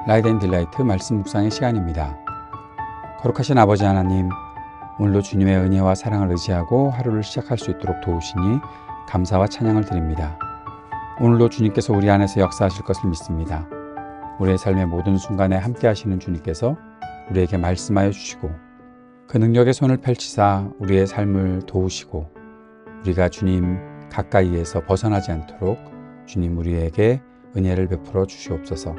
라이트 앤 딜라이트 말씀 묵상의 시간입니다. 거룩하신 아버지 하나님, 오늘도 주님의 은혜와 사랑을 의지하고 하루를 시작할 수 있도록 도우시니 감사와 찬양을 드립니다. 오늘도 주님께서 우리 안에서 역사하실 것을 믿습니다. 우리의 삶의 모든 순간에 함께 하시는 주님께서 우리에게 말씀하여 주시고 그 능력의 손을 펼치사 우리의 삶을 도우시고 우리가 주님 가까이에서 벗어나지 않도록 주님 우리에게 은혜를 베풀어 주시옵소서.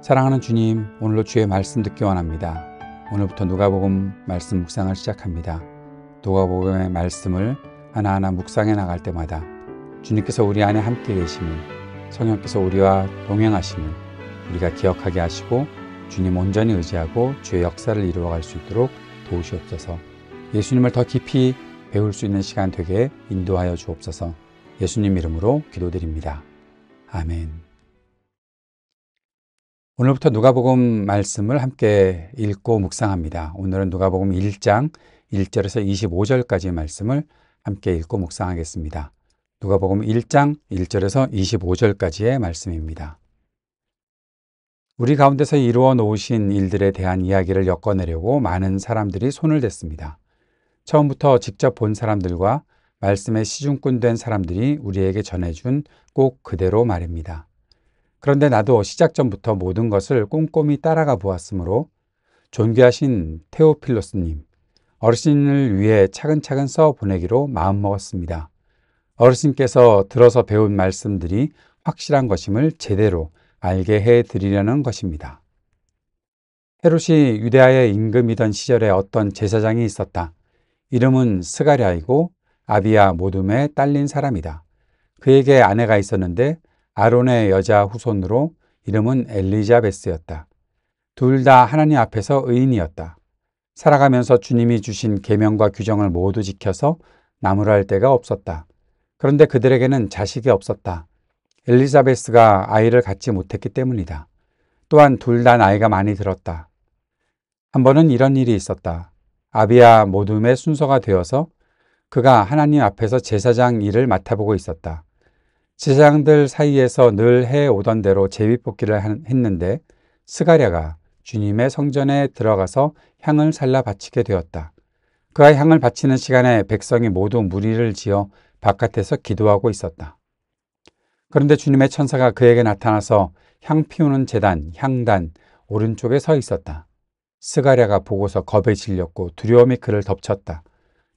사랑하는 주님, 오늘도 주의 말씀 듣기 원합니다. 오늘부터 누가복음 말씀 묵상을 시작합니다. 누가복음의 말씀을 하나하나 묵상해 나갈 때마다 주님께서 우리 안에 함께 계심을, 성령께서 우리와 동행하심을 우리가 기억하게 하시고 주님 온전히 의지하고 주의 역사를 이루어갈 수 있도록 도우시옵소서. 예수님을 더 깊이 배울 수 있는 시간 되게 인도하여 주옵소서. 예수님 이름으로 기도드립니다. 아멘. 오늘부터 누가복음 말씀을 함께 읽고 묵상합니다. 오늘은 누가복음 1장 1절에서 25절까지의 말씀을 함께 읽고 묵상하겠습니다. 누가복음 1장 1절에서 25절까지의 말씀입니다. 우리 가운데서 이루어 놓으신 일들에 대한 이야기를 엮어내려고 많은 사람들이 손을 댔습니다. 처음부터 직접 본 사람들과 말씀의 시중꾼 된 사람들이 우리에게 전해준 꼭 그대로 말입니다. 그런데 나도 시작 전부터 모든 것을 꼼꼼히 따라가 보았으므로 존귀하신 테오필로스님, 어르신을 위해 차근차근 써 보내기로 마음먹었습니다. 어르신께서 들어서 배운 말씀들이 확실한 것임을 제대로 알게 해드리려는 것입니다. 헤롯이 유대아의 임금이던 시절에 어떤 제사장이 있었다. 이름은 스가랴이고 아비야 모둠의 딸린 사람이다. 그에게 아내가 있었는데 아론의 여자 후손으로 이름은 엘리자베스였다. 둘 다 하나님 앞에서 의인이었다. 살아가면서 주님이 주신 계명과 규정을 모두 지켜서 나무랄 데가 없었다. 그런데 그들에게는 자식이 없었다. 엘리자베스가 아이를 갖지 못했기 때문이다. 또한 둘 다 나이가 많이 들었다. 한 번은 이런 일이 있었다. 아비야 모둠의 순서가 되어서 그가 하나님 앞에서 제사장 일을 맡아보고 있었다. 제사장들 사이에서 늘 해오던 대로 제비뽑기를 했는데 스가랴가 주님의 성전에 들어가서 향을 살라 바치게 되었다. 그가 향을 바치는 시간에 백성이 모두 무리를 지어 바깥에서 기도하고 있었다. 그런데 주님의 천사가 그에게 나타나서 향 피우는 제단, 향단 오른쪽에 서 있었다. 스가랴가 보고서 겁에 질렸고 두려움이 그를 덮쳤다.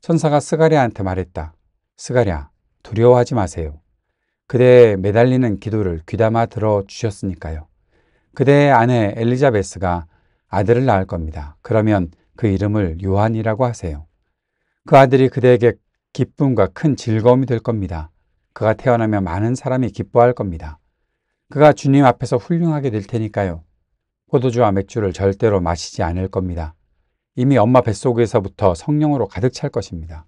천사가 스가랴한테 말했다. 스가랴, 두려워하지 마세요. 그대의 매달리는 기도를 귀담아 들어주셨으니까요. 그대의 아내 엘리자베스가 아들을 낳을 겁니다. 그러면 그 이름을 요한이라고 하세요. 그 아들이 그대에게 기쁨과 큰 즐거움이 될 겁니다. 그가 태어나면 많은 사람이 기뻐할 겁니다. 그가 주님 앞에서 훌륭하게 될 테니까요. 포도주와 맥주를 절대로 마시지 않을 겁니다. 이미 엄마 뱃속에서부터 성령으로 가득 찰 것입니다.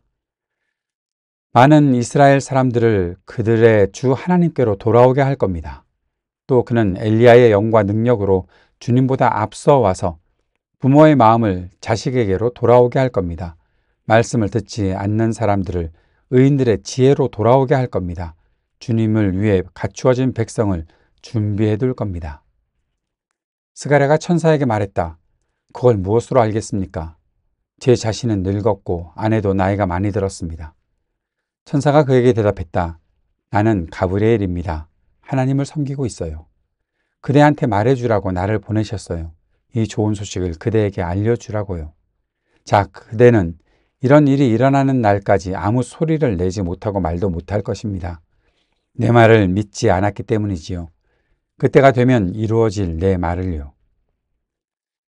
많은 이스라엘 사람들을 그들의 주 하나님께로 돌아오게 할 겁니다. 또 그는 엘리야의 영과 능력으로 주님보다 앞서 와서 부모의 마음을 자식에게로 돌아오게 할 겁니다. 말씀을 듣지 않는 사람들을 의인들의 지혜로 돌아오게 할 겁니다. 주님을 위해 갖추어진 백성을 준비해 둘 겁니다. 스가랴가 천사에게 말했다. 그걸 무엇으로 알겠습니까? 제 자신은 늙었고 아내도 나이가 많이 들었습니다. 천사가 그에게 대답했다. 나는 가브리엘입니다. 하나님을 섬기고 있어요. 그대한테 말해주라고 나를 보내셨어요. 이 좋은 소식을 그대에게 알려주라고요. 자, 그대는 이런 일이 일어나는 날까지 아무 소리를 내지 못하고 말도 못할 것입니다. 내 말을 믿지 않았기 때문이지요. 그때가 되면 이루어질 내 말을요.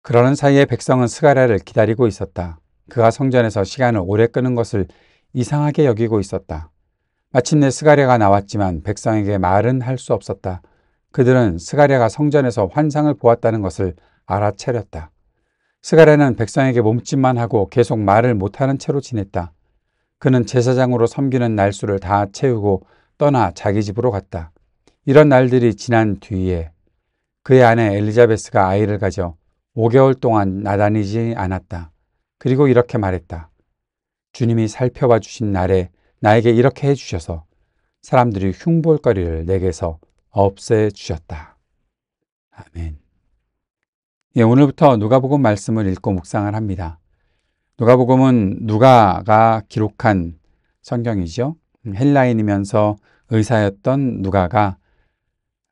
그러는 사이에 백성은 스가랴를 기다리고 있었다. 그가 성전에서 시간을 오래 끄는 것을 이상하게 여기고 있었다. 마침내 스가랴가 나왔지만 백성에게 말은 할 수 없었다. 그들은 스가랴가 성전에서 환상을 보았다는 것을 알아차렸다. 스가랴는 백성에게 몸짓만 하고 계속 말을 못하는 채로 지냈다. 그는 제사장으로 섬기는 날수를 다 채우고 떠나 자기 집으로 갔다. 이런 날들이 지난 뒤에 그의 아내 엘리자베스가 아이를 가져 5개월 동안 나다니지 않았다. 그리고 이렇게 말했다. 주님이 살펴봐 주신 날에 나에게 이렇게 해주셔서 사람들이 흉볼거리를 내게서 없애주셨다. 아멘. 예, 오늘부터 누가복음 말씀을 읽고 묵상을 합니다. 누가복음은 누가가 기록한 성경이죠. 헬라인이면서 의사였던 누가가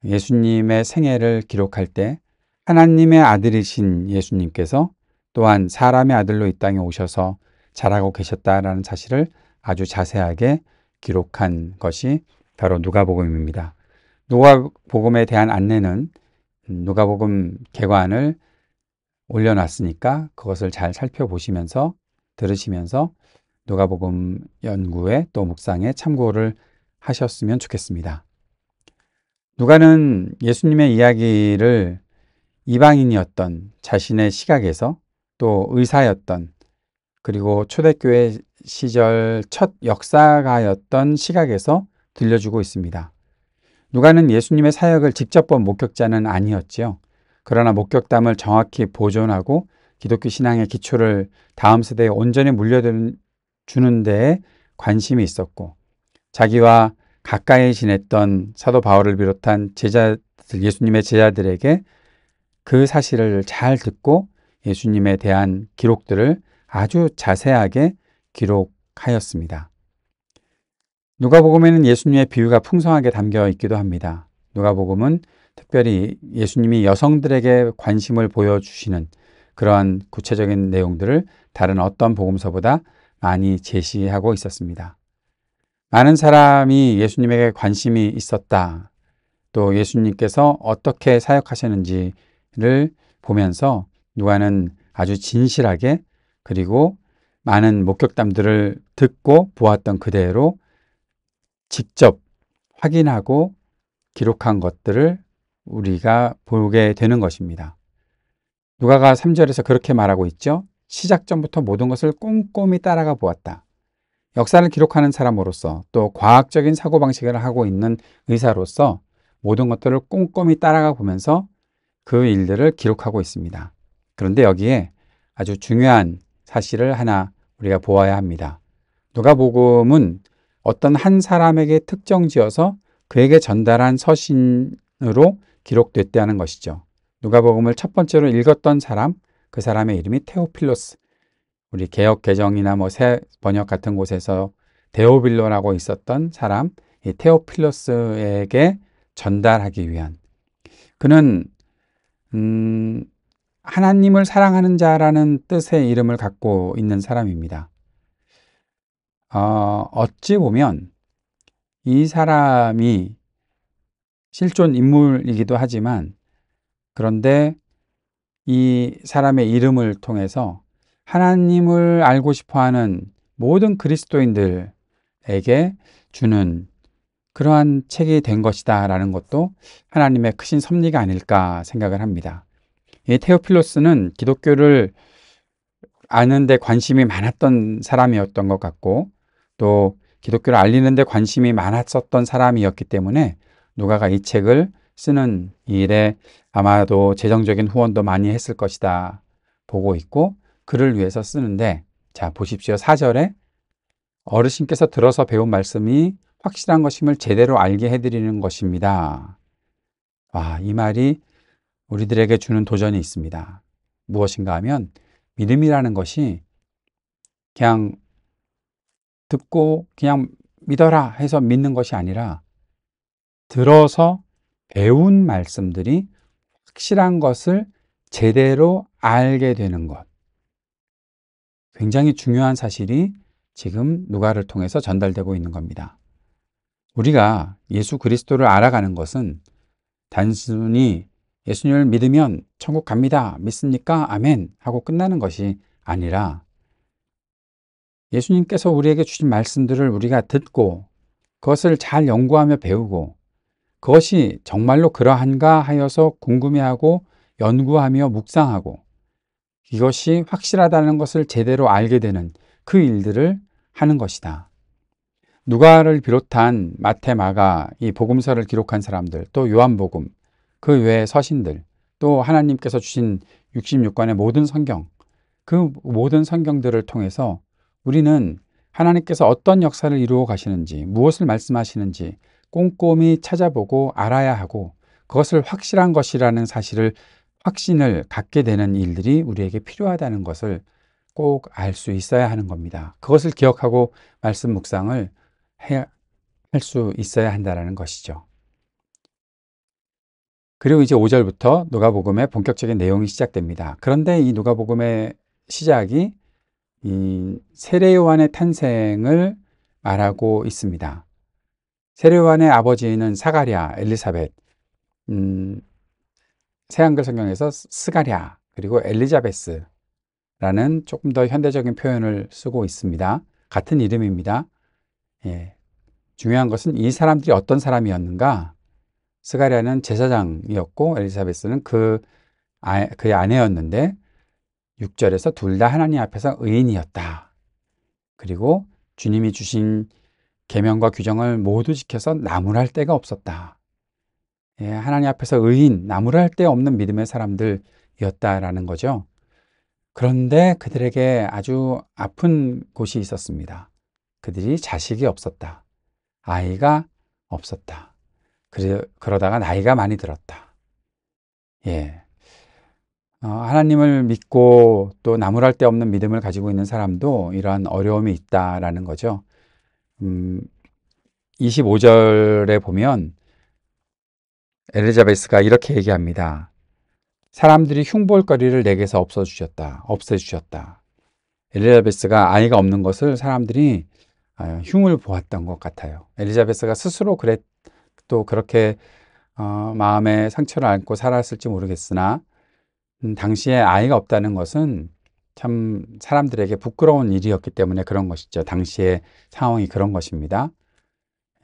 예수님의 생애를 기록할 때 하나님의 아들이신 예수님께서 또한 사람의 아들로 이 땅에 오셔서 자라고 계셨다라는 사실을 아주 자세하게 기록한 것이 바로 누가복음입니다. 누가복음에 대한 안내는 누가복음 개관을 올려놨으니까 그것을 잘 살펴보시면서 들으시면서 누가복음 연구에 또 묵상에 참고를 하셨으면 좋겠습니다. 누가는 예수님의 이야기를 이방인이었던 자신의 시각에서 또 의사였던 그리고 초대교회 시절 첫 역사가였던 시각에서 들려주고 있습니다. 누가는 예수님의 사역을 직접 본 목격자는 아니었지요. 그러나 목격담을 정확히 보존하고 기독교 신앙의 기초를 다음 세대에 온전히 물려주는 데에 관심이 있었고 자기와 가까이 지냈던 사도 바울을 비롯한 예수님의 제자들에게 그 사실을 잘 듣고 예수님에 대한 기록들을 아주 자세하게 기록하였습니다. 누가복음에는 예수님의 비유가 풍성하게 담겨 있기도 합니다. 누가복음은 특별히 예수님이 여성들에게 관심을 보여주시는 그러한 구체적인 내용들을 다른 어떤 복음서보다 많이 제시하고 있었습니다. 많은 사람이 예수님에게 관심이 있었다. 또 예수님께서 어떻게 사역하셨는지를 보면서 누가는 아주 진실하게 그리고 많은 목격담들을 듣고 보았던 그대로 직접 확인하고 기록한 것들을 우리가 보게 되는 것입니다. 누가가 3절에서 그렇게 말하고 있죠. 시작 전부터 모든 것을 꼼꼼히 따라가 보았다. 역사를 기록하는 사람으로서 또 과학적인 사고방식을 하고 있는 의사로서 모든 것들을 꼼꼼히 따라가 보면서 그 일들을 기록하고 있습니다. 그런데 여기에 아주 중요한 사실을 하나 우리가 보아야 합니다. 누가복음은 어떤 한 사람에게 특정 지어서 그에게 전달한 서신으로 기록됐다는 것이죠. 누가복음을 첫 번째로 읽었던 사람, 그 사람의 이름이 테오필로스. 우리 개역 개정이나 새 번역 같은 곳에서 데오빌로라고 있었던 사람, 이 테오필로스에게 전달하기 위한 그는 하나님을 사랑하는 자라는 뜻의 이름을 갖고 있는 사람입니다. 어찌 보면 이 사람이 실존 인물이기도 하지만 그런데 이 사람의 이름을 통해서 하나님을 알고 싶어하는 모든 그리스도인들에게 주는 그러한 책이 된 것이다 라는 것도 하나님의 크신 섭리가 아닐까 생각을 합니다. 이 테오필로스는 기독교를 아는 데 관심이 많았던 사람이었던 것 같고 또 기독교를 알리는 데 관심이 많았었던 사람이었기 때문에 누가가 이 책을 쓰는 일에 아마도 재정적인 후원도 많이 했을 것이다 보고 있고 그를 위해서 쓰는데 자 보십시오. 4절에 어르신께서 들어서 배운 말씀이 확실한 것임을 제대로 알게 해드리는 것입니다. 이 말이 우리들에게 주는 도전이 있습니다. 무엇인가 하면 믿음이라는 것이 그냥 듣고 그냥 믿어라 해서 믿는 것이 아니라 들어서 배운 말씀들이 확실한 것을 제대로 알게 되는 것. 굉장히 중요한 사실이 지금 누가를 통해서 전달되고 있는 겁니다. 우리가 예수 그리스도를 알아가는 것은 단순히 예수님을 믿으면 천국 갑니다. 믿습니까? 아멘. 하고 끝나는 것이 아니라 예수님께서 우리에게 주신 말씀들을 우리가 듣고 그것을 잘 연구하며 배우고 그것이 정말로 그러한가 하여서 궁금해하고 연구하며 묵상하고 이것이 확실하다는 것을 제대로 알게 되는 그 일들을 하는 것이다. 누가를 비롯한 마태, 마가, 이 복음서를 기록한 사람들, 또 요한복음, 그 외의 서신들, 또 하나님께서 주신 66권의 모든 성경, 그 모든 성경들을 통해서 우리는 하나님께서 어떤 역사를 이루어 가시는지, 무엇을 말씀하시는지 꼼꼼히 찾아보고 알아야 하고 그것을 확실한 것이라는 사실을 확신을 갖게 되는 일들이 우리에게 필요하다는 것을 꼭 알 수 있어야 하는 겁니다. 그것을 기억하고 말씀 묵상을 할 수 있어야 한다는 것이죠. 그리고 이제 5절부터 누가복음의 본격적인 내용이 시작됩니다. 그런데 이 누가복음의 시작이 이 세례 요한의 탄생을 말하고 있습니다. 세례 요한의 아버지는 사가랴, 엘리사벳, 새한글 성경에서 스가랴, 그리고 엘리자베스라는 조금 더 현대적인 표현을 쓰고 있습니다. 같은 이름입니다. 예. 중요한 것은 이 사람들이 어떤 사람이었는가? 스가랴는 제사장이었고 엘리사베스는 그의 아내였는데 6절에서 둘 다 하나님 앞에서 의인이었다. 그리고 주님이 주신 계명과 규정을 모두 지켜서 나무랄 데가 없었다. 예, 하나님 앞에서 의인, 나무랄 데 없는 믿음의 사람들이었다라는 거죠. 그런데 그들에게 아주 아픈 곳이 있었습니다. 그들이 자식이 없었다. 아이가 없었다. 그러다가 나이가 많이 들었다. 예. 하나님을 믿고 또 나무랄 데 없는 믿음을 가지고 있는 사람도 이러한 어려움이 있다라는 거죠. 25절에 보면 엘리자베스가 이렇게 얘기합니다. 사람들이 흉볼거리를 내게서 없애주셨다. 엘리자베스가 아이가 없는 것을 사람들이 흉을 보았던 것 같아요. 엘리자베스가 스스로 또 그렇게 마음에 상처를 안고 살았을지 모르겠으나 당시에 아이가 없다는 것은 참 사람들에게 부끄러운 일이었기 때문에 그런 것이죠. 당시의 상황이 그런 것입니다.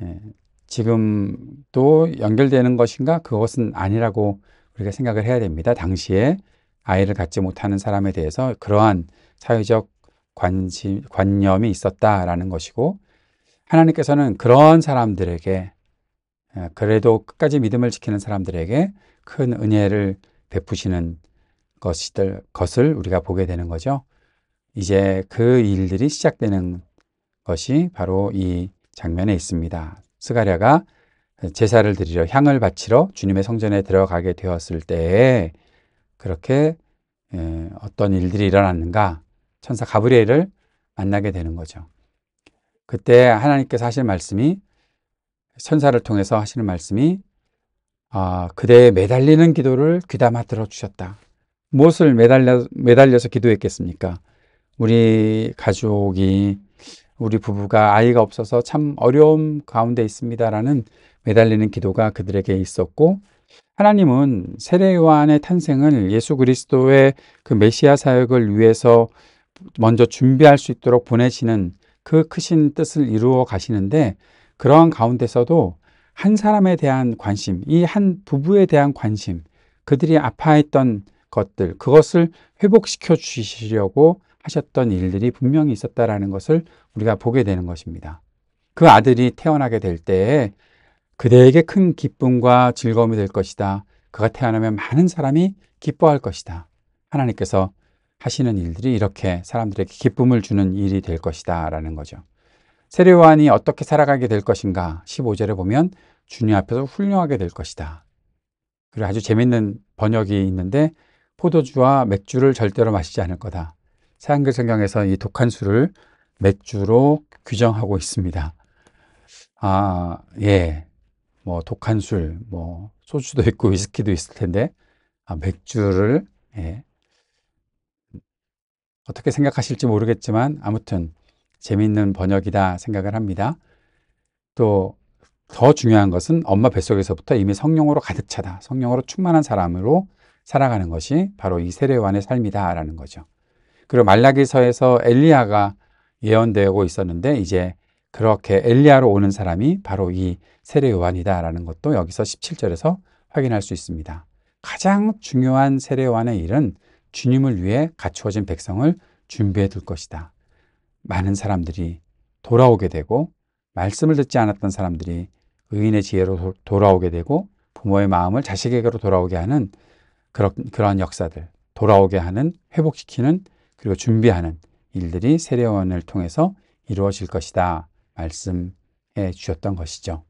예, 지금도 연결되는 것인가? 그것은 아니라고 우리가 생각을 해야 됩니다. 당시에 아이를 갖지 못하는 사람에 대해서 그러한 사회적 관념이 있었다라는 것이고, 하나님께서는 그런 사람들에게, 그래도 끝까지 믿음을 지키는 사람들에게 큰 은혜를 베푸시는 것을 우리가 보게 되는 거죠. 이제 그 일들이 시작되는 것이 바로 이 장면에 있습니다. 스가랴가 제사를 드리러 향을 바치러 주님의 성전에 들어가게 되었을 때에 그렇게 어떤 일들이 일어났는가? 천사 가브리엘을 만나게 되는 거죠. 그때 하나님께서 하실 말씀이, 천사를 통해서 하시는 말씀이 그대의 매달리는 기도를 귀담아 들어주셨다. 무엇을 매달려서 기도했겠습니까? 우리 가족이, 우리 부부가 아이가 없어서 참 어려움 가운데 있습니다라는 매달리는 기도가 그들에게 있었고, 하나님은 세례 요한의 탄생을 예수 그리스도의 그 메시아 사역을 위해서 먼저 준비할 수 있도록 보내시는 그 크신 뜻을 이루어 가시는데, 그러한 가운데서도 한 사람에 대한 관심, 이 한 부부에 대한 관심, 그들이 아파했던 것들, 그것을 회복시켜 주시려고 하셨던 일들이 분명히 있었다라는 것을 우리가 보게 되는 것입니다. 그 아들이 태어나게 될 때에 그대에게 큰 기쁨과 즐거움이 될 것이다. 그가 태어나면 많은 사람이 기뻐할 것이다. 하나님께서 하시는 일들이 이렇게 사람들에게 기쁨을 주는 일이 될 것이다 라는 거죠. 세례 요한이 어떻게 살아가게 될 것인가? 15절에 보면 주님 앞에서 훌륭하게 될 것이다. 그리고 아주 재밌는 번역이 있는데, 포도주와 맥주를 절대로 마시지 않을 거다. 새한글 성경에서 이 독한 술을 맥주로 규정하고 있습니다. 예. 뭐 독한 술, 뭐 소주도 있고 위스키도 있을 텐데 맥주를, 예. 어떻게 생각하실지 모르겠지만 아무튼 재미있는 번역이다 생각을 합니다. 또 더 중요한 것은 엄마 뱃속에서부터 이미 성령으로 가득 차다, 성령으로 충만한 사람으로 살아가는 것이 바로 이 세례 요한의 삶이다라는 거죠. 그리고 말라기서에서 엘리야가 예언되고 있었는데, 이제 그렇게 엘리야로 오는 사람이 바로 이 세례 요한이다라는 것도 여기서 17절에서 확인할 수 있습니다. 가장 중요한 세례 요한의 일은 주님을 위해 갖추어진 백성을 준비해 둘 것이다. 많은 사람들이 돌아오게 되고, 말씀을 듣지 않았던 사람들이 의인의 지혜로 돌아오게 되고, 부모의 마음을 자식에게로 돌아오게 하는 그런 역사들, 돌아오게 하는, 회복시키는, 그리고 준비하는 일들이 세례 요한을 통해서 이루어질 것이다 말씀해 주셨던 것이죠.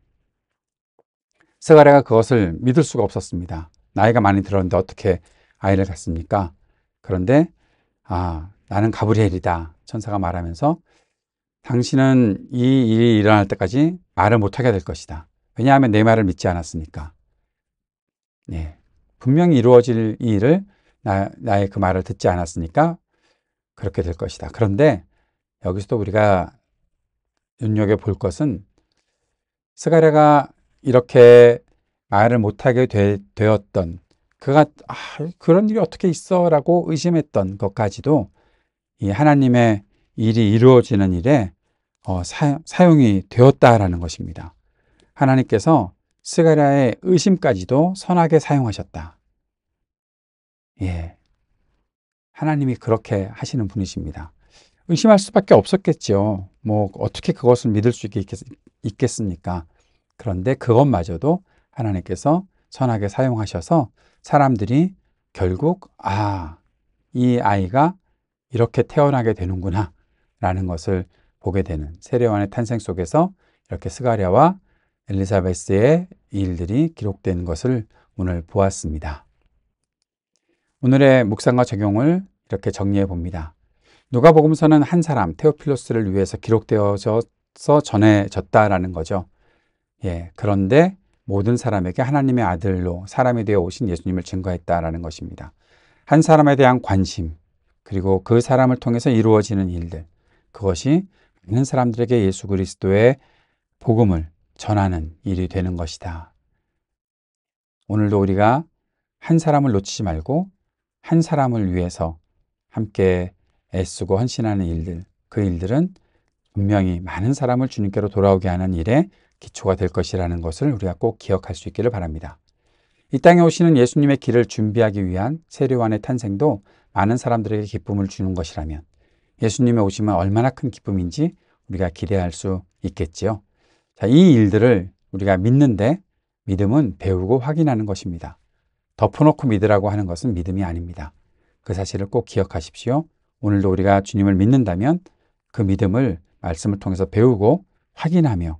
스가랴가 그것을 믿을 수가 없었습니다. 나이가 많이 들었는데 어떻게 아이를 갖습니까? 그런데 나는 가브리엘이다. 천사가 말하면서 당신은 이 일이 일어날 때까지 말을 못하게 될 것이다. 왜냐하면 내 말을 믿지 않았으니까. 예, 분명히 이루어질 이 일을 나의 그 말을 듣지 않았으니까 그렇게 될 것이다. 그런데 여기서도 우리가 눈여겨볼 것은 스가랴가 이렇게 말을 못하게 되었던 그가 그런 일이 어떻게 있어? 라고 의심했던 것까지도 이 하나님의 일이 이루어지는 일에 사용이 되었다라는 것입니다. 하나님께서 스가랴의 의심까지도 선하게 사용하셨다. 예, 하나님이 그렇게 하시는 분이십니다. 의심할 수밖에 없었겠죠. 뭐 어떻게 그것을 믿을 수 있겠습니까? 그런데 그것마저도 하나님께서 선하게 사용하셔서 사람들이 결국 이 아이가 이렇게 태어나게 되는구나 라는 것을 보게 되는 세례요한의 탄생 속에서 이렇게 스가랴와 엘리사베스의 일들이 기록된 것을 오늘 보았습니다. 오늘의 묵상과 적용을 이렇게 정리해 봅니다. 누가복음서는 한 사람 테오필로스를 위해서 기록되어서 전해졌다라는 거죠. 예, 그런데 모든 사람에게 하나님의 아들로 사람이 되어 오신 예수님을 증거했다라는 것입니다. 한 사람에 대한 관심, 그리고 그 사람을 통해서 이루어지는 일들, 그것이 많은 사람들에게 예수 그리스도의 복음을 전하는 일이 되는 것이다. 오늘도 우리가 한 사람을 놓치지 말고 한 사람을 위해서 함께 애쓰고 헌신하는 일들, 그 일들은 분명히 많은 사람을 주님께로 돌아오게 하는 일에 기초가 될 것이라는 것을 우리가 꼭 기억할 수 있기를 바랍니다. 이 땅에 오시는 예수님의 길을 준비하기 위한 세례요한의 탄생도 많은 사람들에게 기쁨을 주는 것이라면 예수님의 오심은 얼마나 큰 기쁨인지 우리가 기대할 수 있겠지요. 자, 이 일들을 우리가 믿는데 믿음은 배우고 확인하는 것입니다. 덮어놓고 믿으라고 하는 것은 믿음이 아닙니다. 그 사실을 꼭 기억하십시오. 오늘도 우리가 주님을 믿는다면 그 믿음을 말씀을 통해서 배우고 확인하며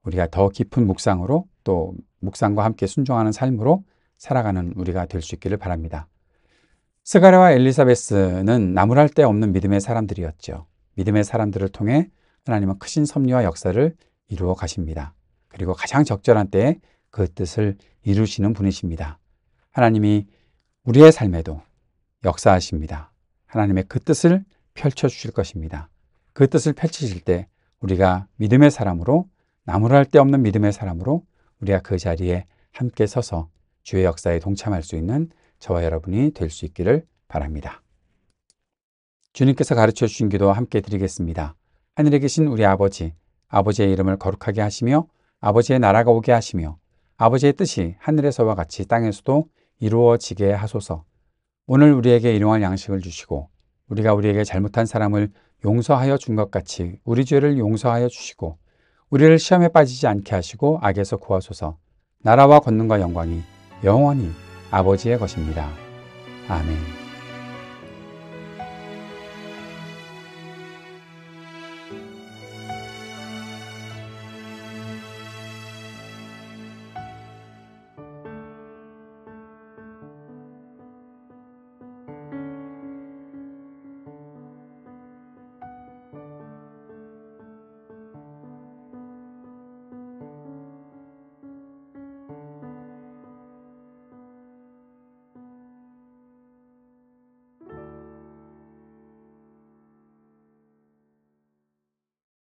우리가 더 깊은 묵상으로 또 묵상과 함께 순종하는 삶으로 살아가는 우리가 될 수 있기를 바랍니다. 스가랴와 엘리사베스는 나무랄 데 없는 믿음의 사람들이었죠. 믿음의 사람들을 통해 하나님은 크신 섭리와 역사를 이루어 가십니다. 그리고 가장 적절한 때에 그 뜻을 이루시는 분이십니다. 하나님이 우리의 삶에도 역사하십니다. 하나님의 그 뜻을 펼쳐주실 것입니다. 그 뜻을 펼치실 때 우리가 믿음의 사람으로 나무랄 데 없는 믿음의 사람으로 우리가 그 자리에 함께 서서 주의 역사에 동참할 수 있는 저와 여러분이 될 수 있기를 바랍니다. 주님께서 가르쳐 주신 기도 함께 드리겠습니다. 하늘에 계신 우리 아버지, 아버지의 이름을 거룩하게 하시며 아버지의 나라가 오게 하시며 아버지의 뜻이 하늘에서와 같이 땅에서도 이루어지게 하소서. 오늘 우리에게 일용할 양식을 주시고 우리가 우리에게 잘못한 사람을 용서하여 준 것 같이 우리 죄를 용서하여 주시고 우리를 시험에 빠지지 않게 하시고 악에서 구하소서. 나라와 권능과 영광이 영원히 아버지의 것입니다. 아멘.